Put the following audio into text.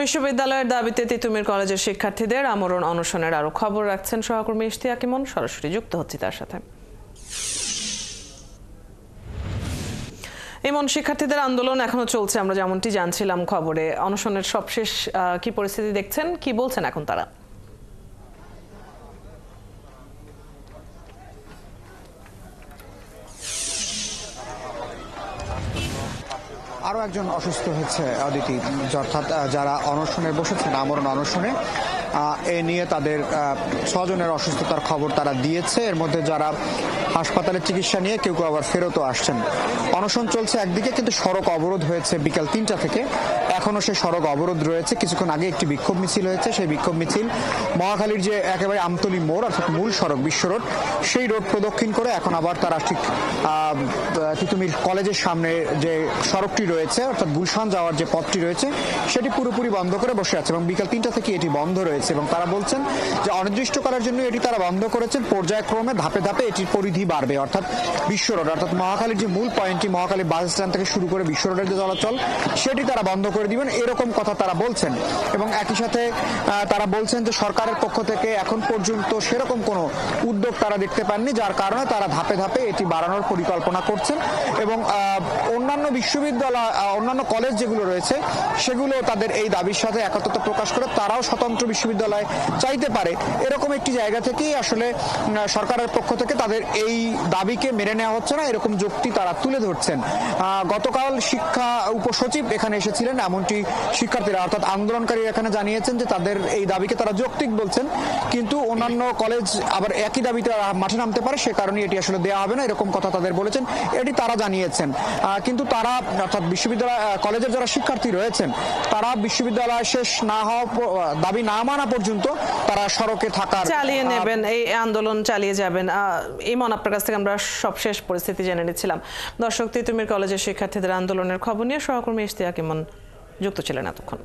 বিশ্ববিদ্যালয়ের দাবিতে তিতুমির কলেজের শিক্ষার্থীদের আমরণ অনশনের আরো খবর রাখছেন সহকর্মী ইশতিয়াক ইমন। সরাসরি যুক্ত হচ্ছে তার সাথে। ইমন, শিক্ষার্থীদের আন্দোলন এখনো চলছে, আমরা যেমনটি জানছিলাম খবরে। অনশনের সবশেষ কি পরিস্থিতি দেখছেন, কি বলছেন এখন তারা? আরও একজন অসুস্থ হয়েছে অদিতি, অর্থাৎ যারা অনশনে বসেছেন আমরণ অনশনে, এ নিয়ে তাদের 6 জনের অসুস্থতার খবর তারা দিয়েছে। এর মধ্যে যারা হাসপাতালে চিকিৎসা নিয়ে কেউ কেউ আবার ফেরতও আসছেন। অনশন চলছে একদিকে, কিন্তু সড়ক অবরোধ হয়েছে বিকাল 3টা থেকে। এখনো সেই সড়ক অবরোধ রয়েছে। কিছুক্ষণ আগে একটি বিক্ষোভ মিছিল হয়েছে। সেই বিক্ষোভ মিছিল মহাখালীর যে একেবারে আমতলী মোড় অর্থাৎ মূল সড়ক বিশ্ব রোড, সেই রোড প্রদক্ষিণ করে এখন আবার তারা ঠিক তিতুমির কলেজের সামনে যে সড়কটি রয়েছে অর্থাৎ গুলশান যাওয়ার যে পথটি রয়েছে সেটি পুরোপুরি বন্ধ করে বসে আছে এবং বিকাল 3টা থেকে এটি বন্ধ রয়েছে। এবং তারা বলছেন যে অনির্দিষ্টকালের জন্য এটি তারা বন্ধ করেছেন, পর্যায়ক্রমে ধাপে ধাপে এটির পরিধি বাড়বে। অর্থাৎ বিশ্ব রোড অর্থাৎ মহাখালীর যে মূল পয়েন্টটি, মহাখালী বাস স্ট্যান্ড থেকে শুরু করে বিশ্ব রোডের যে চলাচল সেটি তারা বন্ধ করে দিবেন, এরকম কথা তারা বলছেন। এবং একই সাথে তারা বলছেন যে সরকারের পক্ষ থেকে এখন পর্যন্ত সেরকম কোনো উদ্যোগ তারা দেখতে পাননি, যার কারণে তারা ধাপে ধাপে এটি বাড়ানোর পরিকল্পনা করছেন। এবং অন্যান্য বিশ্ববিদ্যালয়, অন্যান্য কলেজ যেগুলো রয়েছে সেগুলো তাদের এই দাবির সাথে একাত্মতা প্রকাশ করে তারাও স্বতন্ত্র বিশ্ববিদ্যালয় চাইতে পারে, এরকম একটি জায়গা থেকেই আসলে সরকারের পক্ষ থেকে তাদের এই দাবিকে মেনে নেওয়া হচ্ছে না, এরকম যুক্তি তারা তুলে ধরছেন। গতকাল শিক্ষা উপসচিব এখানে এসেছিলেন, এমনটি শিক্ষার্থীরা অর্থাৎ আন্দোলনকারী এখানে জানিয়েছেন যে তাদের এই দাবিকে তারা যৌক্তিক বলছেন, কিন্তু অন্যান্য কলেজ আবার একই দাবিতে মাঠে নামতে পারে, সে কারণে এটি আসলে দেওয়া হবে না, এরকম কথা তাদের বলেছেন, এটি তারা জানিয়েছেন। কিন্তু তারা অর্থাৎ বিশ্ববিদ্যালয় কলেজের যারা শিক্ষার্থী রয়েছেন তারা বিশ্ববিদ্যালয় শেষ না হওয়া, দাবি না মানা পর্যন্ত তারা সড়কে থাকার চালিয়ে নেবেন, এই আন্দোলন চালিয়ে যাবেন। ইমন, আপনার কাছ থেকে আমরা সবশেষ পরিস্থিতি জেনে নিচ্ছিলাম। দর্শক, তিতুমির কলেজের শিক্ষার্থীদের আন্দোলনের খবর নিয়ে সহকর্মী ইশতিয়াক ইমন যুক্ত ছিলেন এতক্ষণ।